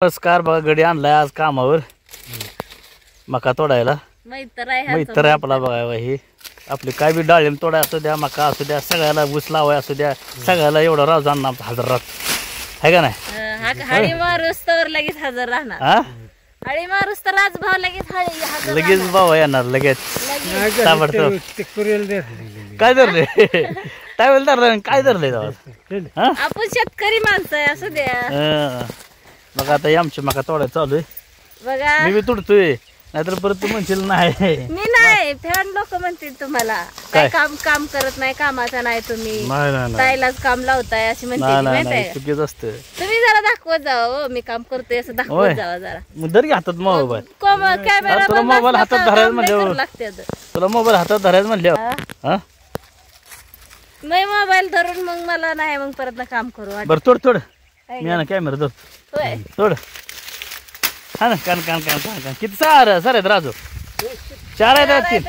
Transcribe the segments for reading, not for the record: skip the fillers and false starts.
नमस्कार बघा, गडी आणलाय आज कामावर मका तोडायला. मैत्र आहे आपला बघा. ही आपली काय बी डाळिंब तोडाय असू द्या, मका असू द्या, सगळ्याला ऊस लावाय असू द्या, सगळ्याला एवढा राज आणणार आमचा हजरात आहे का नाही. हळी मारूस तर लगेच हजर राहणार. हा हळी मारूस तर राजभाव लगेच लगेच भाऊ येणार लगेच ताबडतोब. काय धरले टावेल धरलं काय धरले आपण शेतकरी माणसं आहे असू द्या. मग आता आमची मका तोडायला चालू आहे बघा. मी बी तुडतोय, नाहीतर परत तू म्हणशील नाही. मी नाही फॅन लोक म्हणतील तुम्हाला काय काम काम करत नाही, कामाचा नाही तुम्ही, ताईलाच काम लावताय अशी म्हणते. माहिती चुकीच असतं. तुम्ही जरा दाखवत जावा मी काम करतोय असं दाखवत जावा जरा. मग धर हातात मोबाईल. कॅमेरा तुला मोबाईल हातात धरायचं म्हणल्यावर तुला मोबाईल हातात धरायचं म्हणल्यावर मी मोबाईल धरून मग मला नाही मग परत काम करू वाटत. बरं तोड तोड. मी ना कॅमेरा धर तोड. हा ना कान कान कान कान कान. किती सर आहेत राजू? 4 आहेत. 3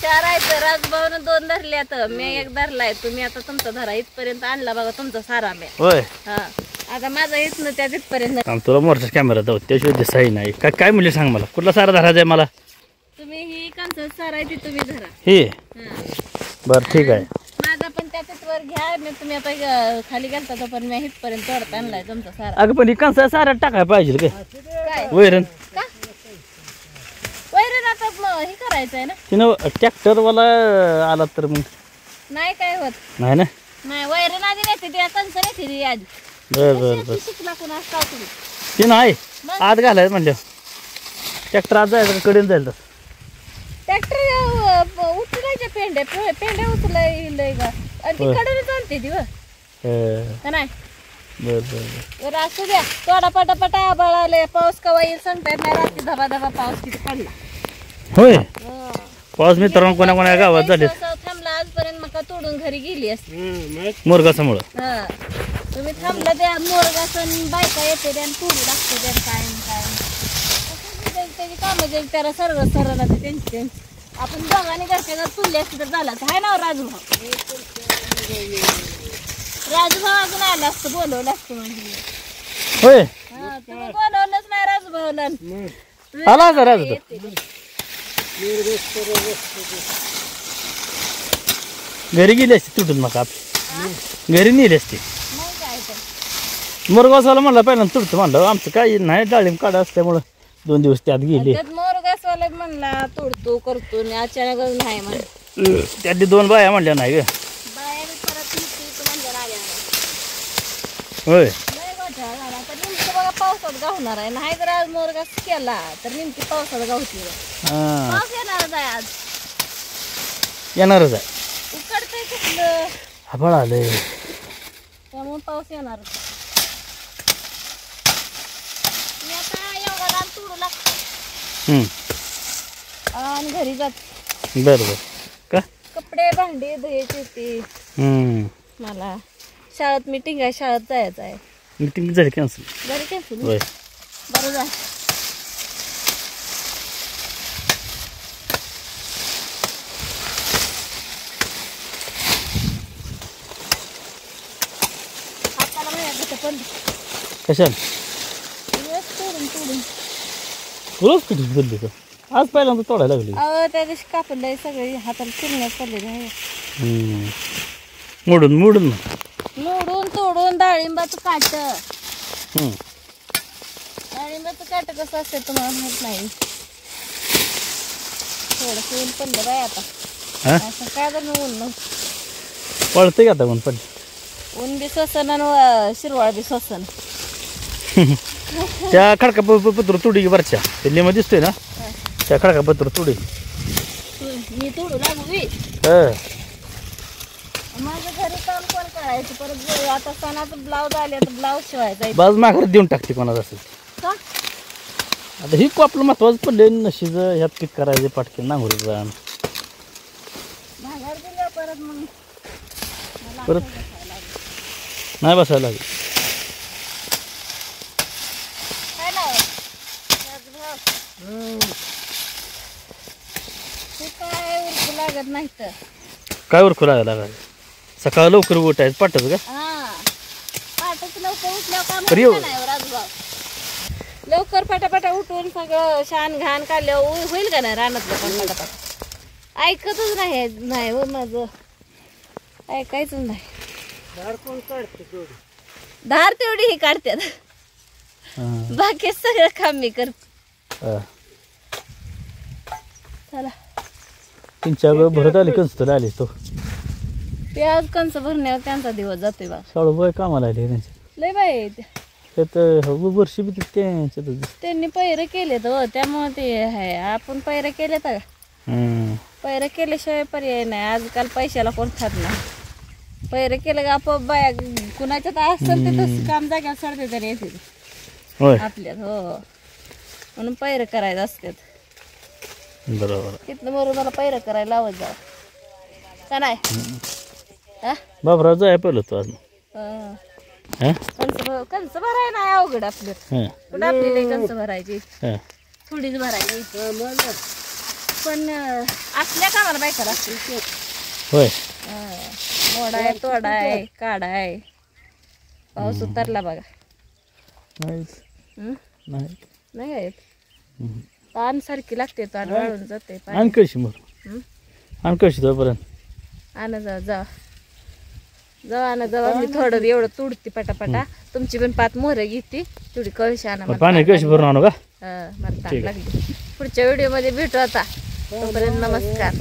4 आहेत. राजभाऊन 2 धरले, आता मी 1 धरलाय. तुम्ही आता तुमचा धरा. इथपर्यंत आणला बघा तुमचा सारा मी. होय. हा आता माझा इथनं त्या तिथपर्यंत. तुला मोठा कॅमेरा जाऊ त्याशिवाय दिसाही नाही. काय म्हणजे सांग मला कुठला सारा धरायचा आहे मला? तुम्ही ही कांचा सारा आहे ती तुम्ही धरा. हे बरं ठीक आहे. माझा पण त्या तिथवर घ्या. मी तुम्ही आता खाली गेलता तो पण मी इथपर्यंत तोडता आणलाय तुमचा सारा. अगं पण ही कांसा सारा टाकाय पाहिजे काय वैरण का वैरण आता हे करायचं आहे ना. तिनं ट्रॅक्टरवाला आला तर मग नाही काय होत नाही ना. नाही वैरण आधी नेते ती कंस नेते ती आधी. बर शिकला कुणा असता तुम्ही ती नाही आत घालायचं म्हणलं. ट्रॅक्टर आत जायचं कडेन जाईल तर ट्रॅक्टर उचलायच्या पेंड्या उचलाय का आणि ती कडेने आणते ती का नाही. बरं असू द्या. तोडा पटापटा आभाळ आले. पाऊस कवा येईल सांगता येत नाही. रात्री धबा धबा पाऊस किती पडला. होय पाऊस मित्रांनो कोणा गावात झाले थांबला आजपर्यंत मका तोडून घरी गेली असते मोरगासामुळं. तुम्ही थांबला त्या मोरगासन बायका येते त्या तोडू लागते त्या काय त्याची कामं जाईल त्याला सरळ त्यांची आपण दोघांनी घरच्या घर तुलले असते तर झालं आहे ना. राजूभाऊ अजून आला असतं बोलवलं असतं म्हणजे. होय तुम्ही बोलवलंच नाही राजूभाऊला. आला का राजू? घरी गेली असते तुटून मग आपली घरी नेली असते. मग काय तर मोरगावसाला म्हणलं पहिल्यांदा तुटतं म्हणलं. आमचं काही नाही डाळिंब काढा असल्यामुळं 2 दिवस त्यात गेले. मोरगासवाला म्हणला तोडतो करतो अचानक नाही म्हण. त्यातली 2 बाया म्हणल्या नाही ग. बाया परत होय नाही गोठा झाला तर नेमकी बघा पावसात गावणार आहे. नाही जर आज मोरगास केला तर नेमकी पावसात गावती. पाऊस येणारच आहे आज. येणारच आहे. उकडतंय कुठलं आभाळ आलंय त्यामुळे पाऊस येणार. मी आता एवढा लांब तोडू लागतो आणि घरी जात. बरोबर का कपडे भांडी धुयाची ती मला. शाळेत मीटिंग आहे, शाळेत जायचं आहे. मीटिंग झाली कॅन्सल. घरी कॅन्सल. होय बरं जा. हाताला माझ्या पण कशाला तोडून रोज किती बोलली तर आज पहिल्यांदा तोडायला लागली. त्या दिवशी कापडले सगळे हाताला चिरण्यात पडले. मोडून मोडून तोडून डाळिंबाचं काट. डाळिंबाचं काट कसं असतं तुम्हाला माहित नाही. थोडस ऊन पडलं बाय आता. असं काय तर ऊन पळते का आता ऊन पण. ऊन बी स्वसन आणि शिरवाळ बी स्वसन. त्या खडकापत्र तुडी वरच्या ते लिंब दिसतोय ना त्या खडकापत्र तुडी मी तोडू लागू. माझ्या घरी काम कोण करायचं परत आता सणाचं ब्लाऊज आले तर ब्लाऊज शिवायचा. बाज माघार देऊन टाकते कोणाला असेल का. आता ही आपलं महत्वाचं पडले नशीच ह्यात पीक करायचे पाटके नांगोरी जा माघार दिल्या परत मग परत नाही बसायला लागेल. काय लाव काय उरकू लागत नाही तर काय उरकू लागायला लागेल. सकाळ लवकर उठायचं पाठच का लवकर उठल्यावर काम अरे हो. नाही राजूभाऊ. लवकर पटापटा उठून सगळं शान घाण काढल्यावर होईल का नाही रानातलं पण पटापट ऐकतच नाही हो माझं ऐकायचंच नाही धार तेवढी ही काढतात बाकी सगळं काम मी करते चला 3-4 वेळ भरत आली कंस तर आली तो ते आज कंस भरण्यावर त्यांचा दिवस जातोय बा साडू बाय कामाला आले त्यांचे लय बाई त्यात वर्षी बी त्यांच्यात त्यांनी पैरे केलेत हो त्यामुळे ते आहे आपण पैरे केले तर पैरे केल्याशिवाय पर्याय नाही आजकाल पैशाला कोण खात नाही पैरे केलं का आपोआप बाया कुणाच्या तर असेल ते तसं काम जाग्यावर चढते तरी येते आपल्यात हो म्हणून पैरे करायचं असतात बरोबर तिथनं बरोबर पैरे करायला लावत जावं का नाही बाबराव जाय पहिलं तू आज कंस भराय नाही अवघड आपलं कुठं आपली कंस भरायची थोडीच भरायची पण असल्या कामाला बायका लागतील होय मोडाय तोडाय काढाय पाऊस उतरला बघा नाही नाही काय ताण सारखी लागते ताण वाळून जाते आणि कशी मग आणि कशी तोपर्यंत आणा जा जावा मी थोडं एवढं तुडते पटापटा तुमची पण 5 मोहरं घेते तेवढी कळशी आणा पाणी कशी भरून आणू का मला ताण लागली पुढच्या व्हिडिओ मध्ये भेटू आता तोपर्यंत नमस्कार